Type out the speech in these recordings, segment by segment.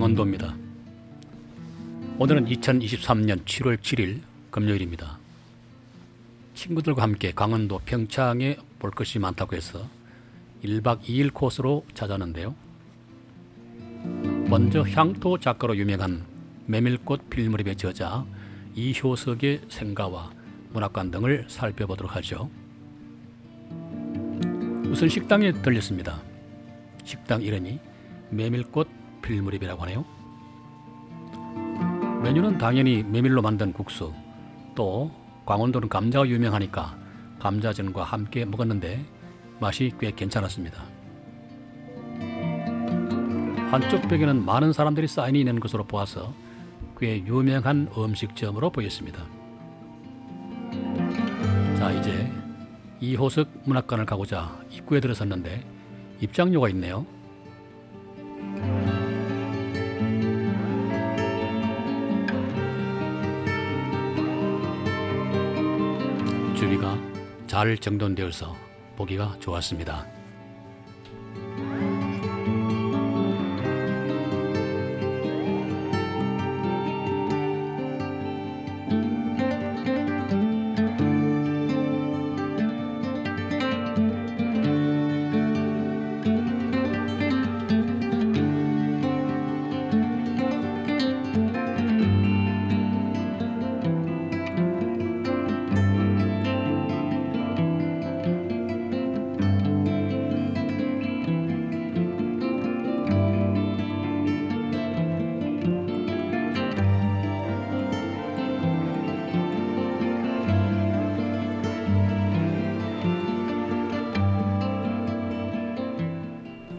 강원도입니다. 오늘은 2023년 7월 7일 금요일입니다. 친구들과 함께 강원도 평창에 볼 것이 많다고 해서 1박 2일 코스로 찾았는데요. 먼저 향토 작가로 유명한 메밀꽃 필무렵의 저자 이효석의 생가와 문학관 등을 살펴보도록 하죠. 우선 식당에 들렸습니다. 식당 이름이 메밀꽃 필무렵이라고 하네요. 메뉴는 당연히 메밀로 만든 국수, 또 강원도는 감자가 유명하니까 감자전과 함께 먹었는데 맛이 꽤 괜찮았습니다. 한쪽 벽에는 많은 사람들이 사인이 있는 것으로 보아서 꽤 유명한 음식점으로 보였습니다. 자, 이제 이효석 문학관을 가고자 입구에 들어섰는데 입장료가 있네요. 주위가 잘 정돈되어서 보기가 좋았습니다.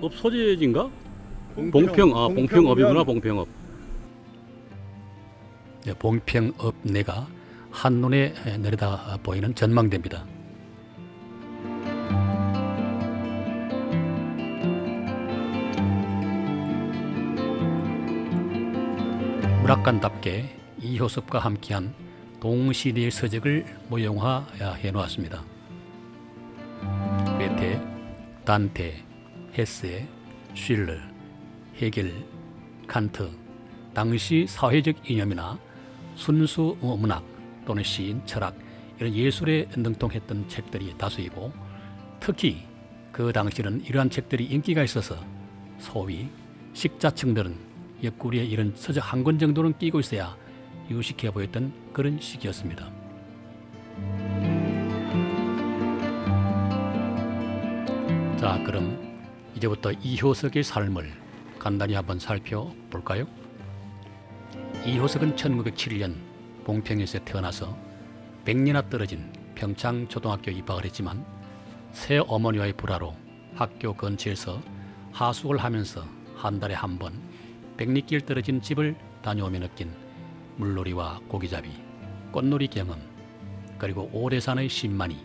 업 소재지인가? 봉평업이구나. 봉평업. 네, 봉평업 내가 한눈에 내려다 보이는 전망대입니다. 문학관답게 이효섭과 함께한 동시대의 서적을 모형화해 놓았습니다. 괴테, 단테, 헤세, 쉴러, 헤겔, 칸트, 당시 사회적 이념이나 순수 문학 또는 시인, 철학 이런 예술에 능통했던 책들이 다수이고, 특히 그 당시는 이러한 책들이 인기가 있어서 소위 식자층들은 옆구리에 이런 서적 한 권 정도는 끼고 있어야 유식해 보였던 그런 시기였습니다. 자, 그럼 이제부터 이효석의 삶을 간단히 한번 살펴볼까요? 이효석은 1907년 봉평에서 태어나서 100리나 떨어진 평창초등학교에 입학을 했지만 새어머니와의 불화로 학교 근처에서 하숙을 하면서 한 달에 한 번 100리길 떨어진 집을 다녀오며 느낀 물놀이와 고기잡이, 꽃놀이 경험, 그리고 오래산의 신만이,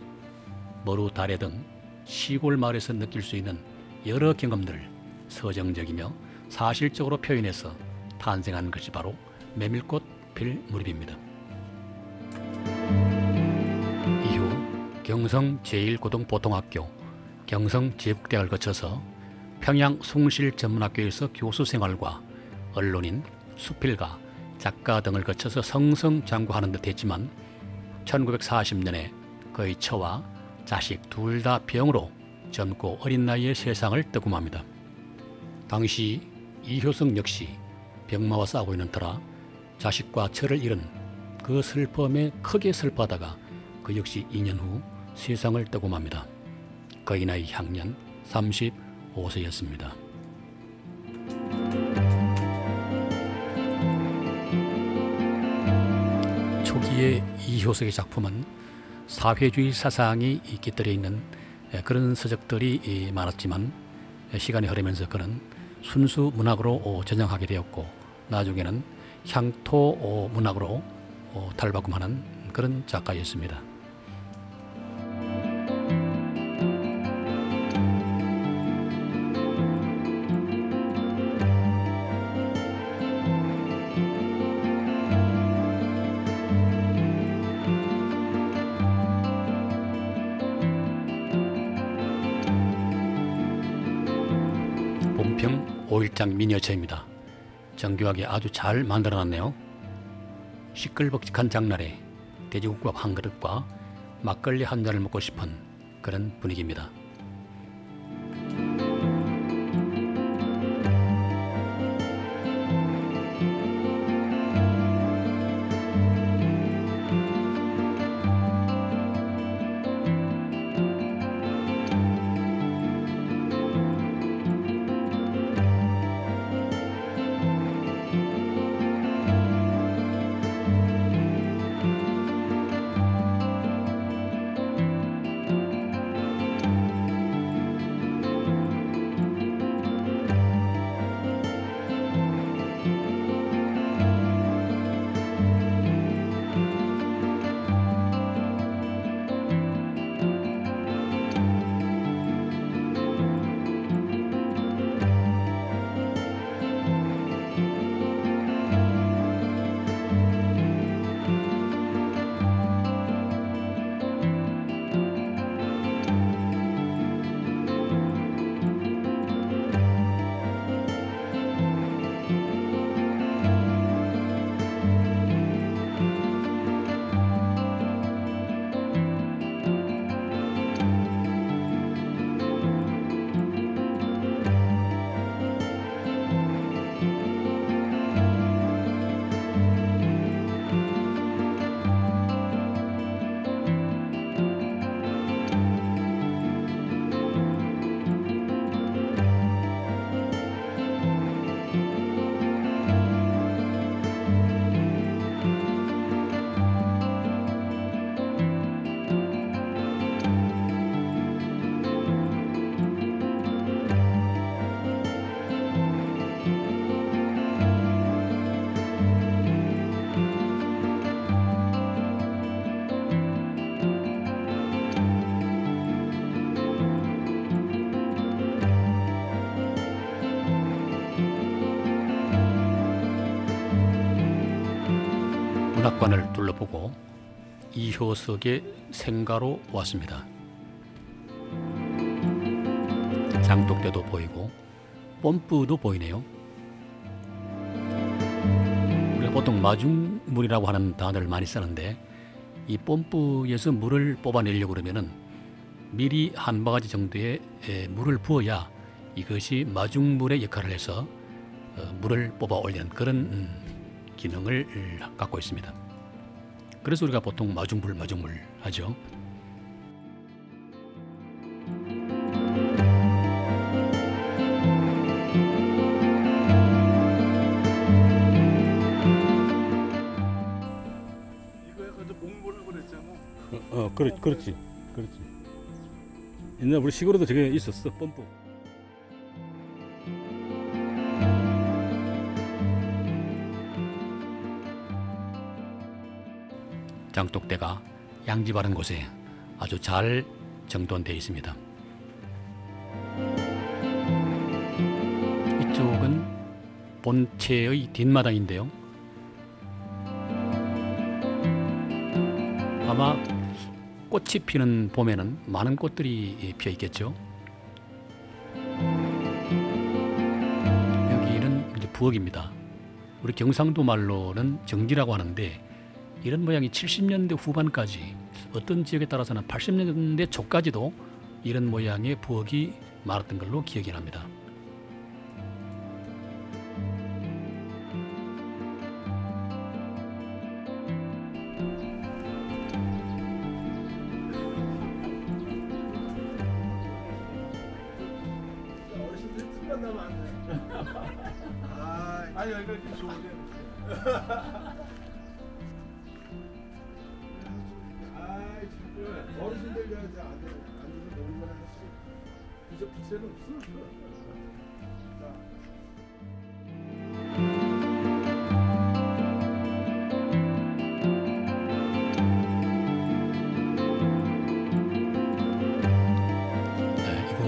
머루 다래 등 시골 마을에서 느낄 수 있는 여러 경험들을 서정적이며 사실적으로 표현해서 탄생한 것이 바로 메밀꽃 필무렵입니다. 이후 경성 제1고등보통학교, 경성 제국대학을 거쳐서 평양 숭실전문학교에서 교수 생활과 언론인, 수필가, 작가 등을 거쳐서 성성장구하는 듯 했지만 1940년에 그의 처와 자식 둘 다 병으로 젊고 어린 나이에 세상을 떠금합니다. 당시 이효석 역시 병마와 싸우고 있는 터라 자식과 처를 잃은 그 슬픔에 크게 슬퍼하다가 그 역시 2년 후 세상을 떠금합니다. 그의 나이 향년 35세였습니다. 초기의 이효석의 작품은 사회주의 사상이 깃들어 있는 그런 서적들이 많았지만 시간이 흐르면서 그는 순수 문학으로 전향하게 되었고, 나중에는 향토 문학으로 탈바꿈하는 그런 작가였습니다. 봉평 5일장 미니어처입니다. 정교하게 아주 잘 만들어놨네요. 시끌벅적한 장날에 돼지국밥 한 그릇과 막걸리 한 잔을 먹고 싶은 그런 분위기입니다. 문학관을 둘러보고 이효석의 생가로 왔습니다. 장독대도 보이고 뽐뿌도 보이네요. 우리가 보통 마중물이라고 하는 단어를 많이 쓰는데 이 뽐뿌에서 물을 뽑아내려고 그러면은 미리 한 바가지 정도의 물을 부어야 이것이 마중물의 역할을 해서 물을 뽑아 올리는 그런 기능을 갖고 있습니다. 그래서 우리가 보통 마중물 하죠. 이거 약간 좀 몽골을 그랬잖아. 그렇지. 옛날 우리 시골에도 저게 있었어, 뽐뿌. 장독대가 양지 바른 곳에 아주 잘 정돈되어 있습니다. 이쪽은 본체의 뒷마당인데요. 아마 꽃이 피는 봄에는 많은 꽃들이 피어 있겠죠. 여기는 이제 부엌입니다. 우리 경상도 말로는 정지라고 하는데 이런 모양이 70년대 후반까지 어떤 지역에 따라서는 80년대 초까지도 이런 모양의 부엌이 많았던 걸로 기억이 납니다. 어르신들 특만 나면 안 돼. 아니 여기가 이렇게 좋은데. 어르신들 여자 아들 놀고 하는 이제 부채는 없어.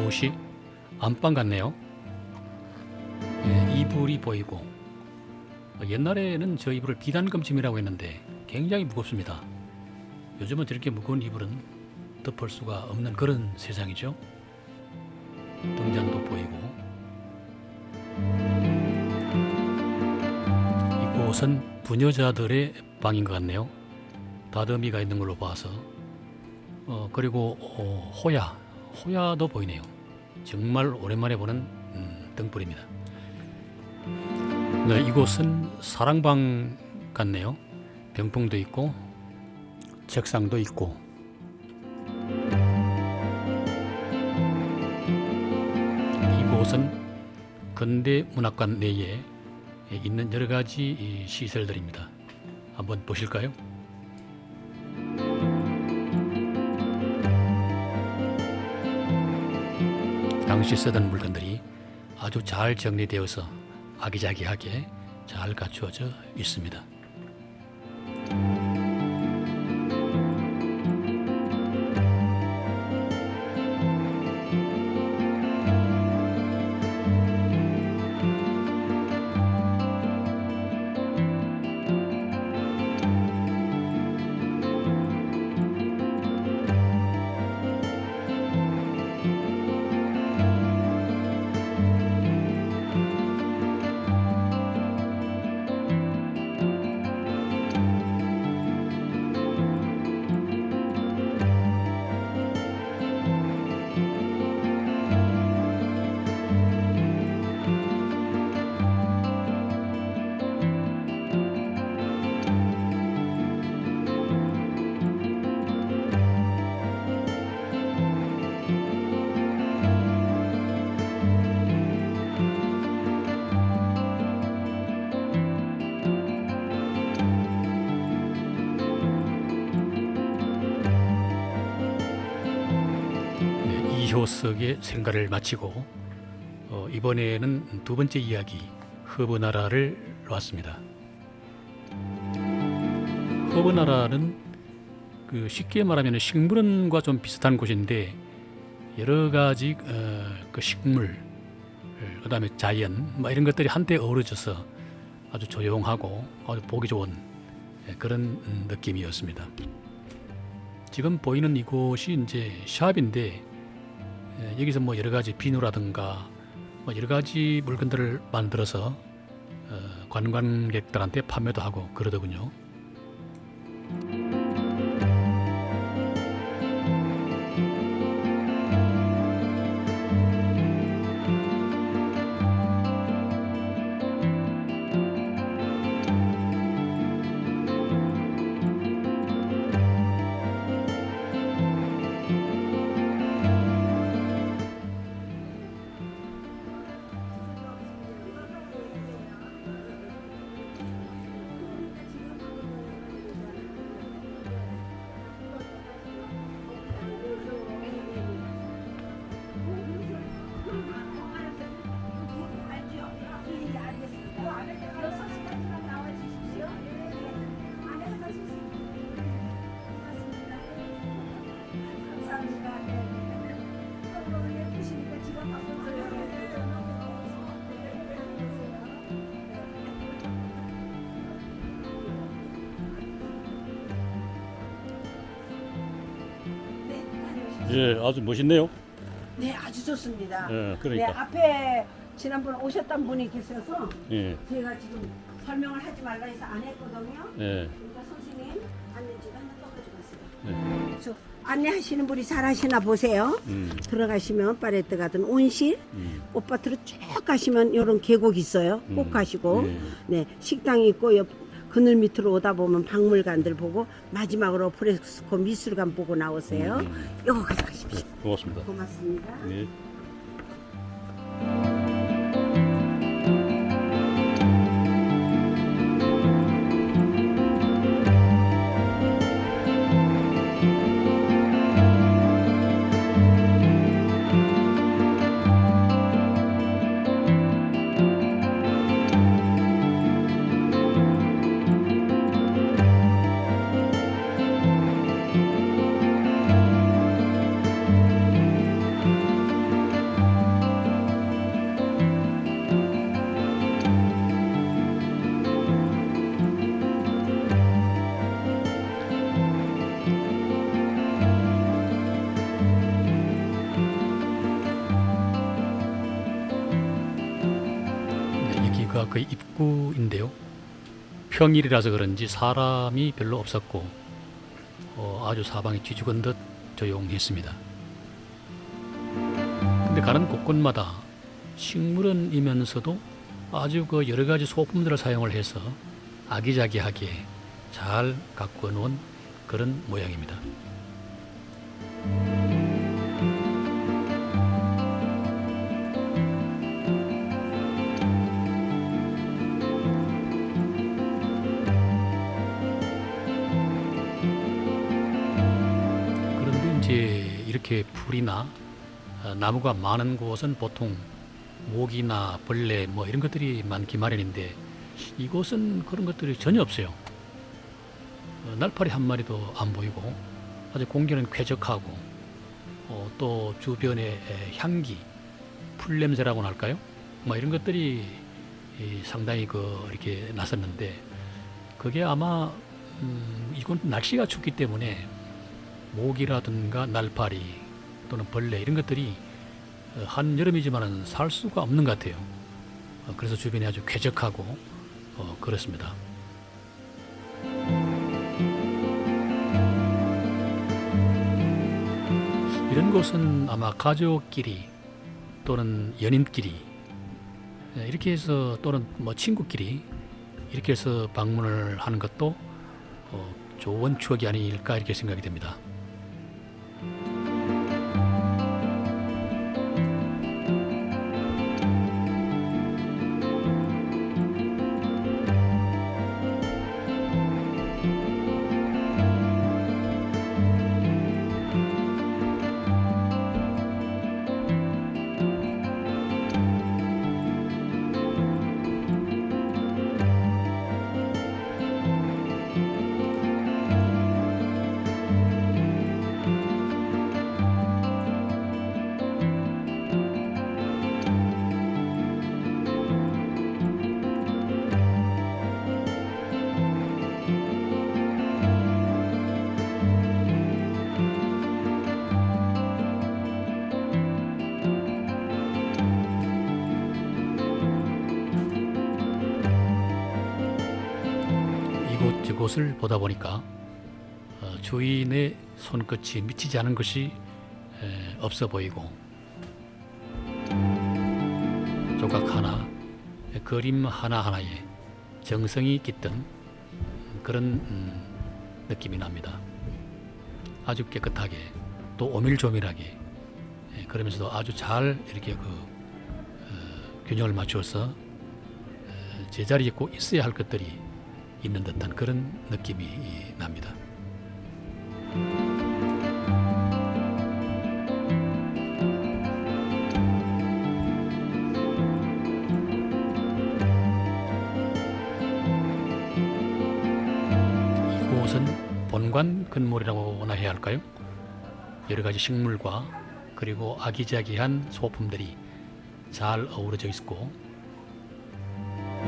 이곳이 안방 같네요. 이불이 보이고 옛날에는 저 이불을 비단검침이라고 했는데 굉장히 무겁습니다. 요즘은 저렇게 무거운 이불은 덮을 수가 없는 그런 세상이죠. 등잔도 보이고 이곳은 부녀자들의 방인 것 같네요. 다듬이가 있는 걸로 봐서 그리고 호야도 보이네요. 정말 오랜만에 보는 등불입니다. 네, 이곳은 사랑방 같네요. 병풍도 있고 책상도 있고 이곳은 근대문학관 내에 있는 여러 가지 시설들입니다. 한번 보실까요? 당시 쓰던 물건들이 아주 잘 정리되어서 아기자기하게 잘 갖추어져 있습니다. 이효석의 생가를 마치고 이번에는 두 번째 이야기 허브나라를 왔습니다. 허브나라는 쉽게 말하면 식물원과 좀 비슷한 곳인데 여러 가지 그 식물, 그다음에 자연 이런 것들이 한때 어우러져서 아주 조용하고 아주 보기 좋은 그런 느낌이었습니다. 지금 보이는 이곳이 이제 샵인데 여기서 뭐 여러 가지 비누라든가 여러 가지 물건들을 만들어서 관광객들한테 판매도 하고 그러더군요. 예, 아주 멋있네요. 네, 아주 좋습니다. 예, 그러니까. 네, 앞에 지난번에 오셨던 분이 계셔서 예, 제가 지금 설명을 하지 말라 해서 안 했거든요. 예, 그러니까 선생님 안내지도 하나 떠가지고 왔어요. 예. 그래서 안내하시는 분이 잘 하시나 보세요. 들어가시면 파레트 같은 온실, 꽃밭으로 쭉 가시면 이런 계곡 있어요. 꼭 가시고, 예. 네, 식당이 있고 옆 그늘 밑으로 오다 보면 박물관들 보고 마지막으로 프레스코 미술관 보고 나오세요. 요거 가져가십시오. 고맙습니다. 고맙습니다. 네. 그 입구인데요. 평일이라서 그런지 사람이 별로 없었고 아주 사방이 뒤죽은 듯 조용했습니다. 근데 가는 곳곳마다 식물원이면서도 아주 그 여러 가지 소품들을 사용을 해서 아기자기하게 잘 가꾸어 놓은 그런 모양입니다. 그런데 이제 이렇게 풀이나 나무가 많은 곳은 보통 모기나 벌레 뭐 이런 것들이 많기 마련인데 이곳은 그런 것들이 전혀 없어요. 날파리 한 마리도 안 보이고 아주 공기는 쾌적하고 또 주변의 향기, 풀 냄새라고나 할까요? 뭐 이런 것들이 상당히 이렇게 났었는데 그게 아마 이건 날씨가 춥기 때문에 모기라든가 날파리 또는 벌레 이런 것들이 한여름이지만은 살 수가 없는 것 같아요. 그래서 주변이 아주 쾌적하고 그렇습니다. 이런 곳은 아마 가족끼리 또는 연인끼리 이렇게 해서 또는 뭐 친구끼리 이렇게 해서 방문을 하는 것도 좋은 추억이 아닐까 이렇게 생각이 됩니다. 이곳저곳을 보다 보니까 주인의 손끝이 미치지 않은 것이 없어 보이고 조각 하나, 그림 하나하나에 정성이 깃든 그런 느낌이 납니다. 아주 깨끗하게 또 오밀조밀하게 그러면서도 아주 잘 이렇게 균형을 맞추어서 제자리에 꼭 있어야 할 것들이 있는 듯한 그런 느낌이 납니다. 이곳은 본관 건물이라고나 해야 할까요? 여러 가지 식물과 그리고 아기자기한 소품들이 잘 어우러져 있고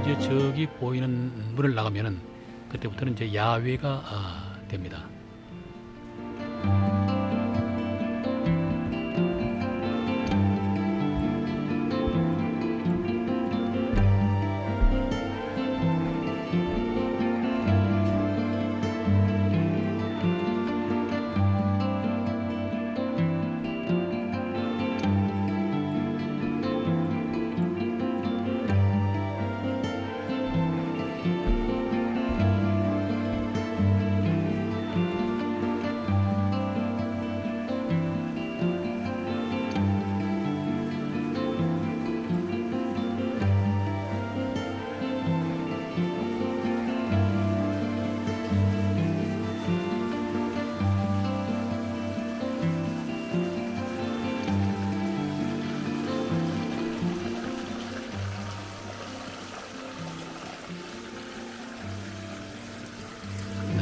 이제 저기 보이는 문을 나가면은 그때부터는 이제 야외가 됩니다.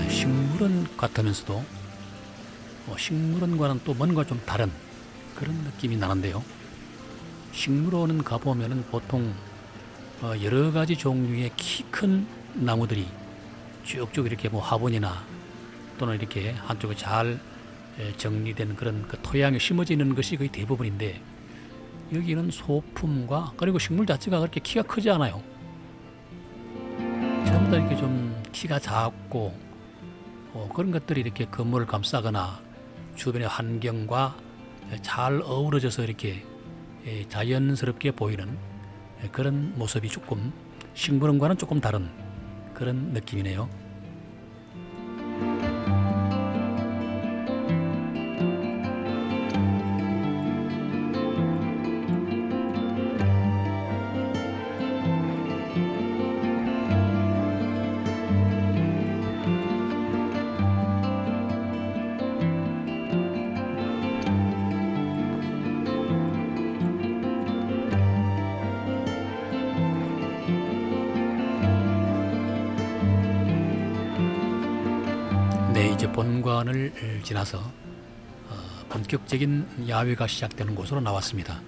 식물원 같으면서도 식물원과는 또 뭔가 좀 다른 그런 느낌이 나는데요. 식물원은 가보면은 보통 여러 가지 종류의 키 큰 나무들이 쭉쭉 이렇게 뭐 화분이나 또는 이렇게 한쪽에 잘 정리된 그런 토양에 심어져 있는 것이 거의 대부분인데 여기는 소품과 그리고 식물 자체가 그렇게 키가 크지 않아요. 전부 다 이렇게 좀 키가 작고 그런 것들이 이렇게 건물을 감싸거나 주변의 환경과 잘 어우러져서 이렇게 자연스럽게 보이는 그런 모습이 조금 식물원과는 조금 다른 그런 느낌이네요. 네, 이제 본관을 지나서 본격적인 야외가 시작되는 곳으로 나왔습니다.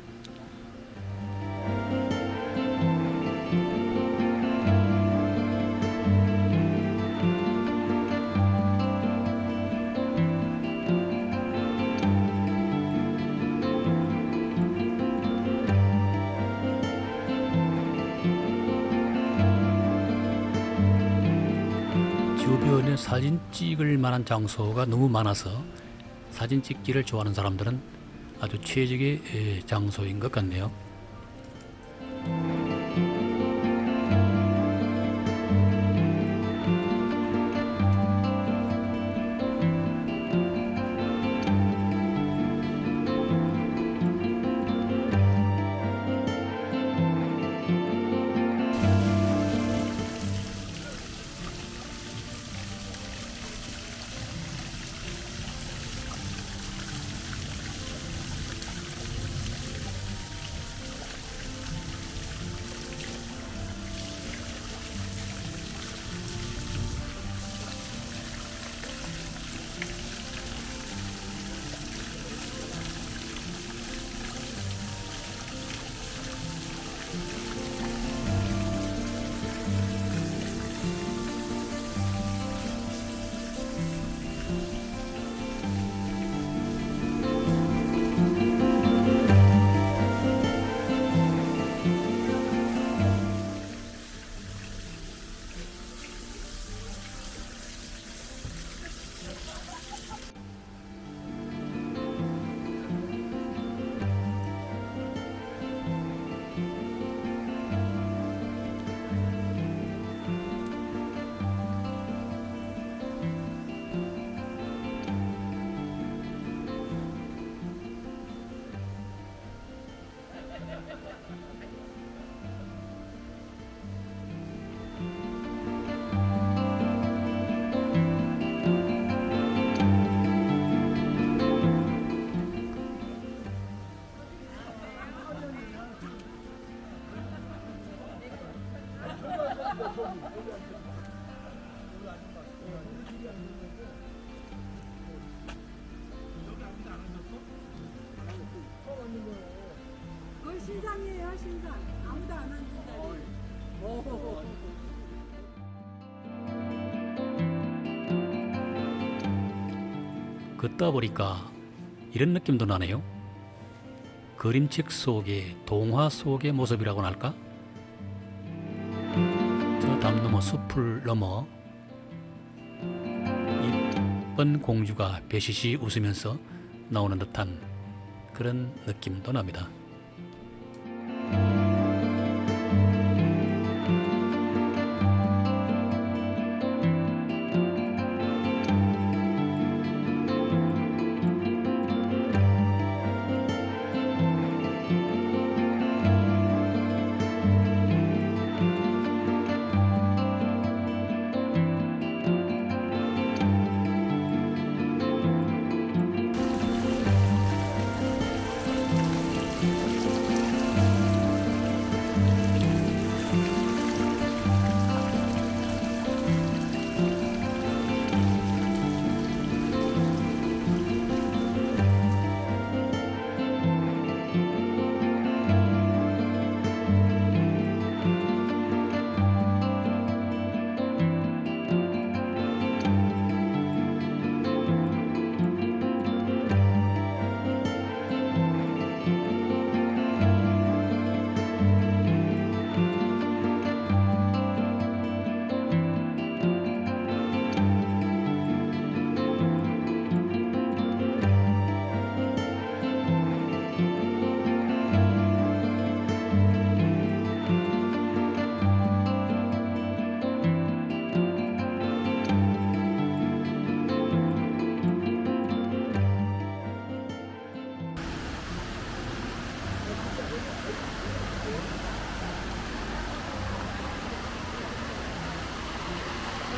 주변에 사진 찍을 만한 장소가 너무 많아서 사진 찍기를 좋아하는 사람들은 아주 최적의 장소인 것 같네요. 신상이에요, 신상. 아무도 안 앉은 자리. 걷다 보니까 이런 느낌도 나네요. 그림책 속의 동화 속의 모습이라고나 할까? 저 담 너머 숲을 넘어 이쁜 공주가 배시시 웃으면서 나오는 듯한 그런 느낌도 납니다.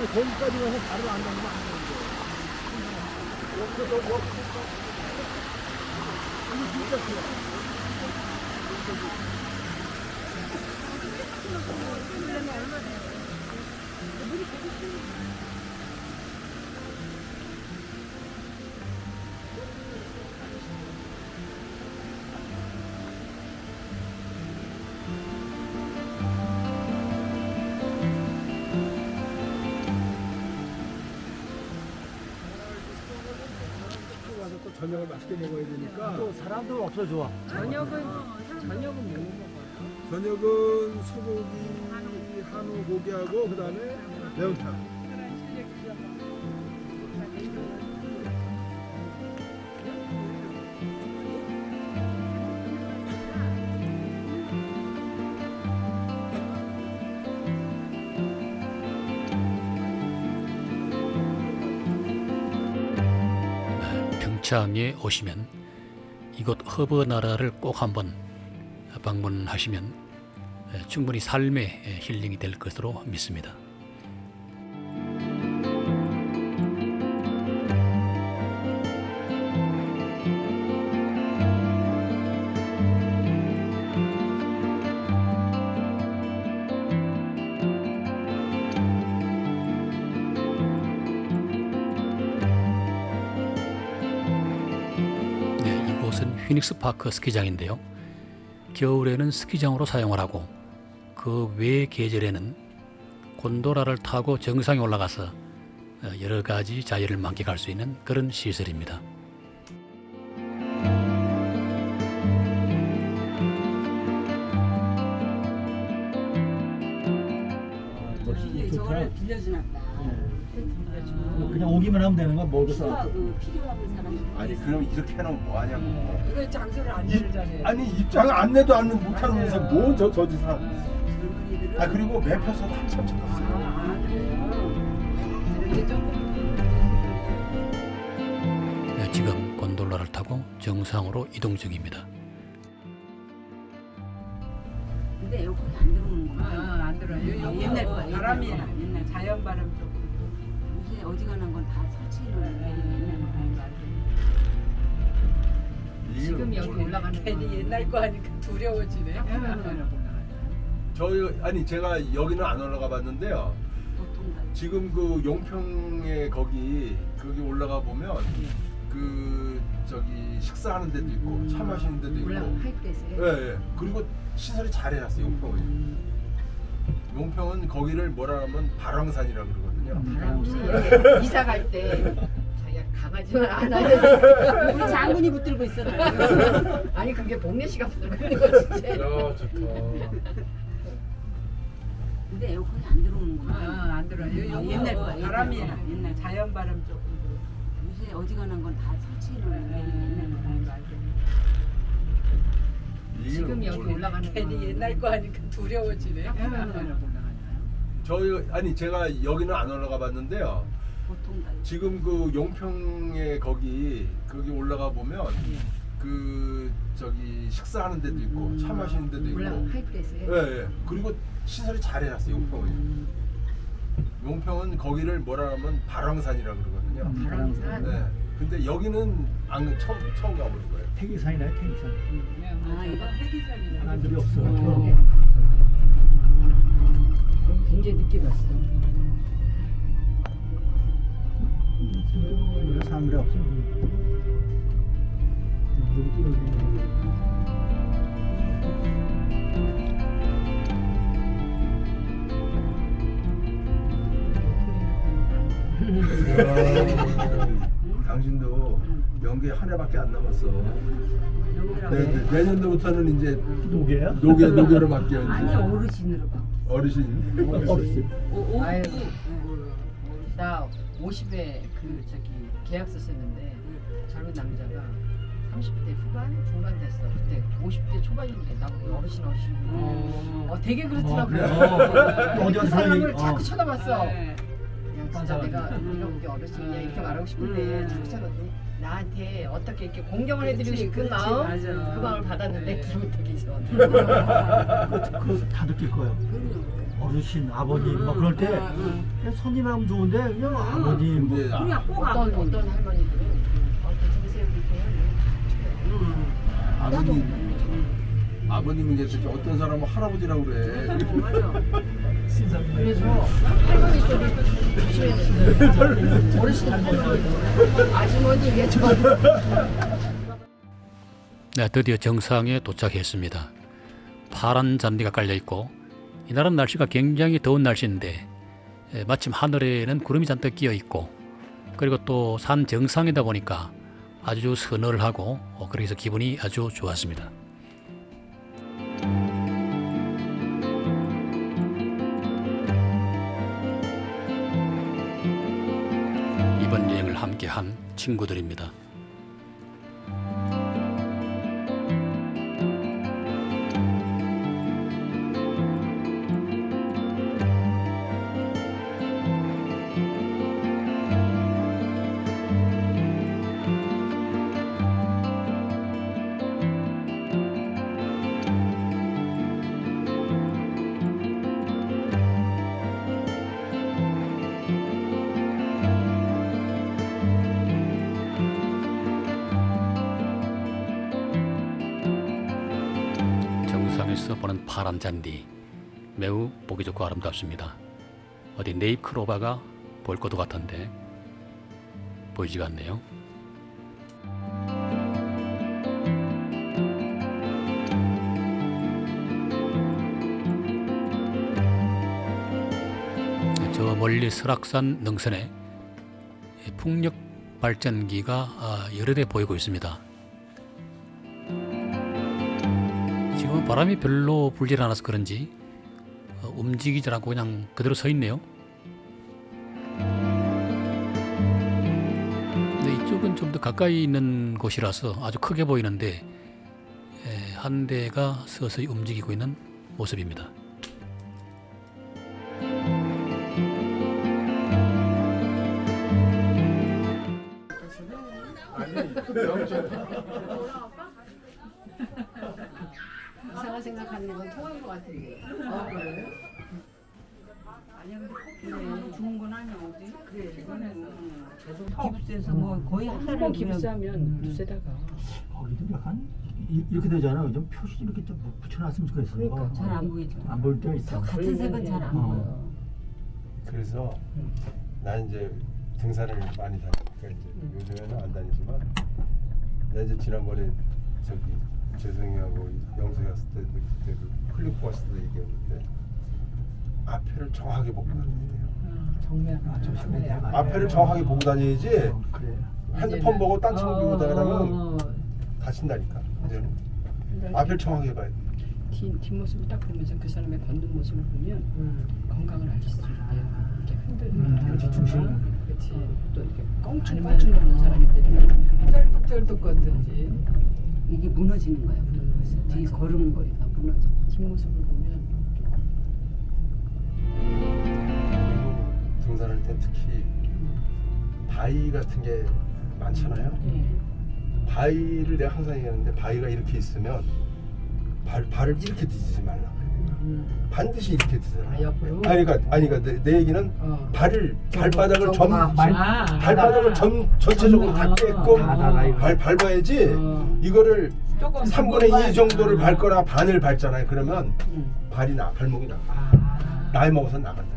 거기까지 가서 발을 안 담으면 안 되는데. 이거 진짜 좋아. 와서 또 저녁을 맛있게 먹어야 되니까 또 사람도 없어 좋아. 저녁은 뭐 먹어요? 저녁은 소고기, 한우 고기하고 그다음에 매운탕. 평창에 오시면 이곳 허브 나라를 꼭 한번 방문하시면 충분히 삶의 힐링이 될 것으로 믿습니다. 네, 이곳은 휘닉스 파크 스키장인데요. 겨울에는 스키장으로 사용을 하고 그 외 계절에는 곤도라를 타고 정상에 올라가서 여러 가지 자유를 만끽할 수 있는 그런 시설입니다. 저거를 빌려주나 보다. 그냥 오기만 하면 되는 거야? 뭐도 써? 필요하고 사람이. 아니 그럼 이렇게 해놓으면 뭐 하냐고. 이거 장소를 안 들잖아요. 아니 입장 안내도 안 못하면서 뭔저 짓을 하는. 아 그리고 매표소 한참 쳐놨어요. 이렇게 조금 지금 곤돌라를 타고 정상으로 이동 중입니다. 근데 에어컨이 안 들어오는구나. 안 들어요. 여기 옛날 거야, 옛날 바람이 거. 옛날 거. 자연 바람 조금. 요새 어지간한 건 다 설치해놓는데 옛날 거. 지금 여기 올라가는 괜히 옛날 거 하니까 두려워지네. 저희 아니 제가 여기는 안 올라가 봤는데요. 보통 다. 지금 그 용평에 거기 올라가 보면 그 저기 식사하는 데도 있고 차 마시는 데도 있고. 올라갈 때세. 예, 예. 그리고 시설이 잘 해놨어요 용평은. 용평은 거기를 뭐라 하면 발왕산이라 그러거든요. 이사 갈 때 자기가 강아지만 안아야 우리 장군이 붙들고 있어. 아니 그게 복례 씨가 붙들고 있는 거 진짜. 야 좋다. 근데 에어컨이 안 들어오는구나. 안 들어요. 여기 옛날 거야, 바람이 옛날 거. 옛날 거. 자연 바람 조금. 요새 어지간한 건 다 설치해놓는데 옛날 거. 지금 여기 올라가는 괜히 옛날 거 하니까 두려워지네. 저희 아니 제가 여기는 안 올라가 봤는데요. 보통 다. 지금 그 용평에 거기 올라가 보면 그 저기 식사하는 데도 있고 차 마시는 데도 있고. 올라갈 때세. 예, 예. 그리고 시설이 잘 해놨어요 용평은. 용평은 거기를 뭐라 하면 발왕산이라 그러거든요. 바람산. 네. 근데 여기는 안 처음 가보는 거예요. 태기산이네, 태기산. 아 이거 폐기산이네. 사람들이 없어. 굉장히 늦게 봤어. 사람들이 없어. 당신도 연기 한 해밖에 안 남았어. 내년도부터는 이제 노개야? 노교로 바뀌어 아니 이제 어르신으로 봐. 어르신. 어렸을 아유, 나 50에 그 저기 계약서 썼는데 젊은 남자가 30대 후반 중반 됐어. 그때 50대 초반인데 나보고 어르신 되게 그렇더라고요. 어디 그 가서 사람을 어. 자꾸 쳐다봤어. 그냥 진짜 내가 이런 게 어르신이야 이렇게 말하고 싶은데 자꾸 쳐다봤더니 나한테 어떻게 이렇게 공경을 해드리고 싶은 마음 그 마음을 받았는데 기분 되게 이상하더라고. 그거 다 느낄 거야. 어르신, 아버님 막 그럴 때 그냥 손님하면 좋은데 그냥 아버님 뭐 근데 그냥 꼭 어떤 아버님. 어떤 할머니들은 등세울 때는 아버님은 이제 특히 어떤 사람은 할아버지라고 그래. 그래서 할머니 소리 조심해야 된다. 어르신 할머니 아주머니 이게 좀 네, 드디어 정상에 도착했습니다. 파란 잔디가 깔려 있고 이날은 날씨가 굉장히 더운 날씨인데 마침 하늘에는 구름이 잔뜩 끼어 있고 그리고 또 산 정상이다 보니까 아주 서늘하고 그래서 기분이 아주 좋았습니다. 이번 여행을 함께한 친구들입니다. 정상에서 보는 파란 잔디 매우 보기 좋고 아름답습니다. 어디 네잎클로바가 보일 것도 같은데 보이지가 않네요. 저 멀리 설악산 능선에 풍력 발전기가 여러 대 보이고 있습니다. 지금은 바람이 별로 불질 않아서 그런지 움직이지 않고 그냥 그대로 서 있네요. 근데 이쪽은 좀 더 가까이 있는 곳이라서 아주 크게 보이는데 한 대가 서서히 움직이고 있는 모습입니다. 이상한 생각하는 건 통한 것 같은데. 그래요? 좋은 건 아니야 어디? 그래 이거는 깁스에서 뭐 거의 한 달에 한번 깁스하면 두세 달 가. 거기도 약간 이렇게 되잖아. 좀 표시 이렇게 좀 붙여놨으면 좋겠어. 그러니까 잘 안 보이죠. 안 보일 때가 있어. 같은 색은 잘 안 보여. 그래서 난 이제 등산을 많이 다니니까 이제 요즘에는 안 다니지만 내가 이제 지난번에 저기 재성이하고 영석이 왔을 때 그때 그 클리프 왔을 때 얘기했는데 앞에를 정확하게 보고 다녀야 돼요. 정면 조심해야 돼. 앞에를 정확하게 보고 다녀야지 그래. 핸드폰 보고 딴 친구 보고 다니면 다친다니까. 이제는 앞을 정확하게 봐야 돼. 뒷모습을 딱 보면서 그 사람의 걷는 모습을 보면 건강을 알 수 있어요. 이렇게 흔들리는 그렇지, 중심. 그렇지. 또 이렇게 껑충껑충 걷는 사람들이 쩔뚝쩔뚝 걷든지 이게 무너지는 거야. 그래서 뒤 걸음걸이가 무너져. 뒷모습을 보면 그리고 등산할 때 특히 바위 같은 게 많잖아요. 바위를 내가 항상 얘기하는데 바위가 이렇게 있으면 발을 이렇게 뒤지지 말라 그래. 반드시 이렇게 뒤져라. 옆으로? 그러니까 내 얘기는 발바닥을 발바닥을 전체적으로 닿게끔 밟아야지. 이거를 3분의 2 정도를 밟거나 반을 밟잖아요. 그러면 발목이 나가. 나이 먹어서 나간다.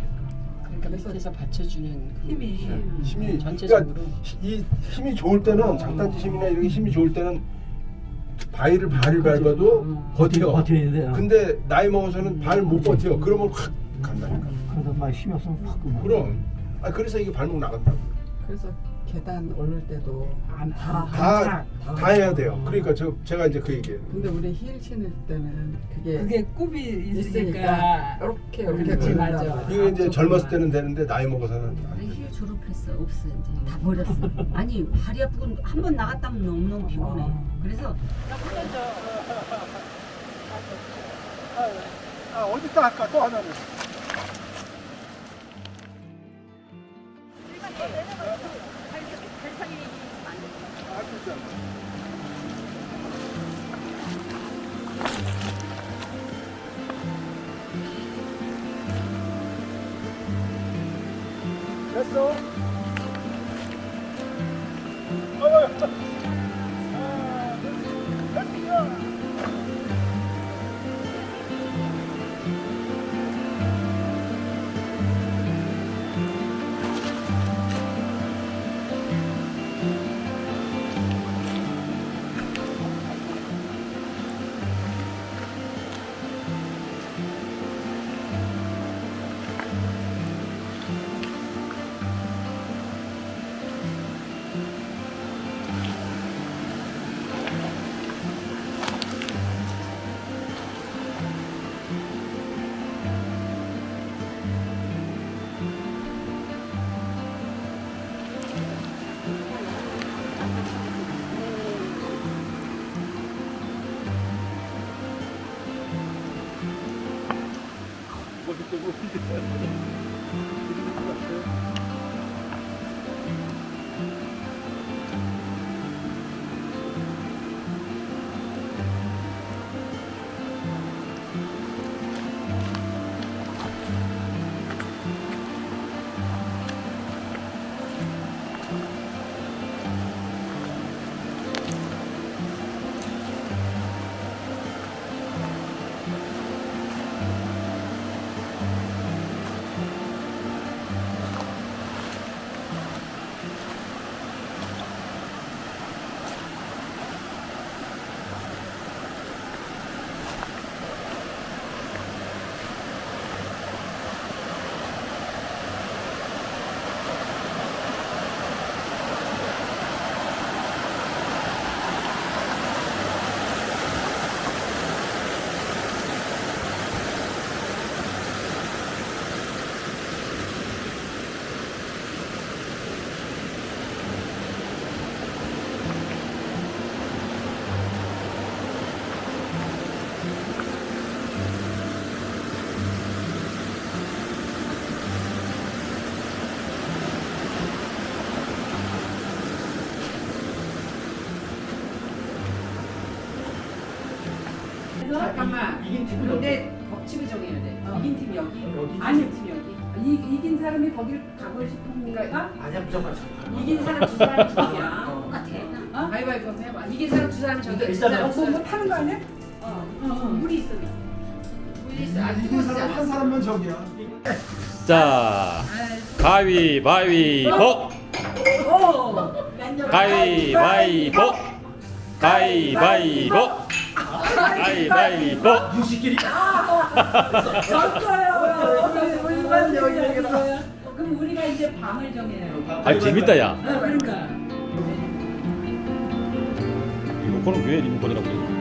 그러니까 밑에서 받쳐주는 그 힘이 전체적으로 그러니까 이 힘이 좋을 때는 장단지 힘이나 이런 힘이 좋을 때는 발을 밟아도 버텨. 버티는데. 근데 나이 먹어서는 발 못 버텨. 그러면 확 간다니까. 그러다 막 힘이 없으면 확 그만. 그럼. 그래서 이게 발목 나간다고. 그래서 계단 오를 때도 다 해야 돼요. 그러니까 제가 이제 그 얘기예요. 근데 우리 힐 신을 때는 그게 굽이 있으니까 이렇게 맞아. 이거 이제 젊었을 때는 되는데 나이 먹어서는 안 우리 돼. 힐 졸업했어. 없어 이제 다 버렸어. 아니 발이 아프고 한 번 나갔다면 너무너무 피곤해. 그래서 어디 딱 할까 또 하나는. 잠깐만. 이긴 팀은 근데 법칙을 정해야 돼. 이긴 팀이 여기, 여기. 아닌 팀이 여기. 이긴 사람이 거길 가고 싶은 거가 아니야 무조건 이긴 사람 두 사람이 저기야. 어. 똑같아. 가위바위보 한번 해봐. 이긴 사람 두 사람이 저기. 일단 두 사람 두 뭐 사람. 타는 거 아니야? 물이 있어. 물이 있어. 아, 이긴 사람 한 사람만 저기야. 자, 가위바위보. 가위바위보. 가위바위보. 가위바위보. 60끼리. 우리만 여기 있어. 그럼 우리가 이제 방을 정해요. 아, 재밌다 야. 그러니까. 이거는 왜 리모컨이라고 그래?